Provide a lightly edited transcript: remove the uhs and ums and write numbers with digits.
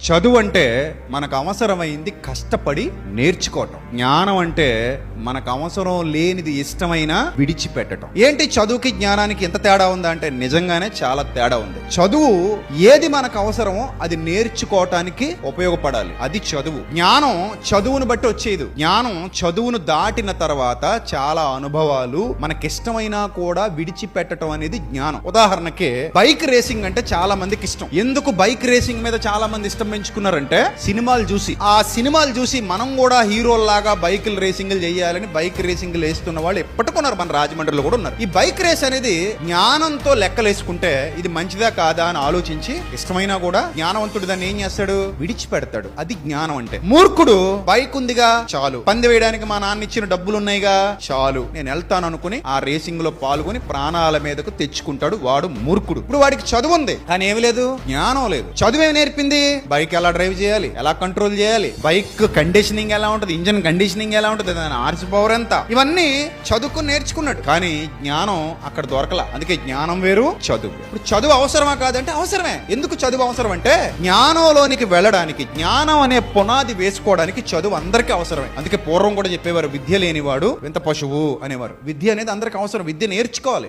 చదువు అంటే మనకు అవసరమైంది కష్టపడి నేర్చుకోవటం. జ్ఞానం అంటే మనకు అవసరం లేనిది ఇష్టమైన విడిచిపెట్టడం. ఏంటి చదువుకి జ్ఞానానికి ఎంత తేడా ఉందా అంటే నిజంగానే చాలా తేడా ఉంది. చదువు ఏది మనకు అవసరమో అది నేర్చుకోవటానికి ఉపయోగపడాలి, అది చదువు. జ్ఞానం చదువును బట్టి వచ్చేది. జ్ఞానం చదువును దాటిన తర్వాత చాలా అనుభవాలు మనకిష్టమైనా కూడా విడిచిపెట్టడం అనేది జ్ఞానం. ఉదాహరణకి బైక్ రేసింగ్ అంటే చాలా మందికి ఇష్టం. ఎందుకు బైక్ రేసింగ్ మీద చాలా మంది ఇష్టం పెంచుకున్నారంటే సినిమాలు చూసి. ఆ సినిమాలు చూసి మనం కూడా హీరోల్లాగా బైకులు రేసింగ్లు చేయాలని బైక్ రేసింగ్లు వేస్తున్న వాళ్ళు ఎప్పటికున్నారు. మన రాజమండ్రిలో కూడా ఉన్నారు. ఈ బైక్ రేస్ అనేది జ్ఞానంతో లెక్కలేసుకుంటే ఇది మంచిదా కాదా అని ఆలోచించి ఇష్టమైనా కూడా జ్ఞానవంతుడు దాన్ని ఏం చేస్తాడు, విడిచిపెడతాడు. అది జ్ఞానం అంటే. మూర్ఖుడు బైక్ ఉందిగా చాలు, పందె వేయడానికి మా నాన్న ఇచ్చిన డబ్బులు ఉన్నాయిగా చాలు, నేను వెళ్తాను అనుకుని ఆ రేసింగ్ లో పాల్గొని ప్రాణాల మీదకు తెచ్చుకుంటాడు. వాడు మూర్ఖుడు. ఇప్పుడు వాడికి చదువు ఉంది కానీ ఏమి లేదు, జ్ఞానం లేదు. చదువు ఏమి నేర్పింది? బైక్ ఎలా డ్రైవ్ చేయాలి, ఎలా కంట్రోల్ చేయాలి, బైక్ కండిషనింగ్ ఎలా ఉంటుంది, ఇంజన్ కండిషనింగ్ ఎలా ఉంటుంది, దాని ఆర్స్ పవర్ ఎంత, ఇవన్నీ చదువుకుని నేర్చుకున్నాడు. కానీ జ్ఞానం అక్కడ దొరకల. అందుకే జ్ఞానం వేరు, చదువు. ఇప్పుడు చదువు అవసరమా కాదంటే అవసరమే. ఎందుకు చదువు అవసరం అంటే జ్ఞానంలోనికి వెళ్ళడానికి, జ్ఞానం అనే పునాది వేసుకోవడానికి చదువు అందరికీ అవసరమే. అందుకే పూర్వం కూడా చెప్పేవారు, విద్య లేనివాడు వింత పశువు అనేవారు. విద్య అనేది అందరికి అవసరం, విద్య నేర్చుకోవాలి.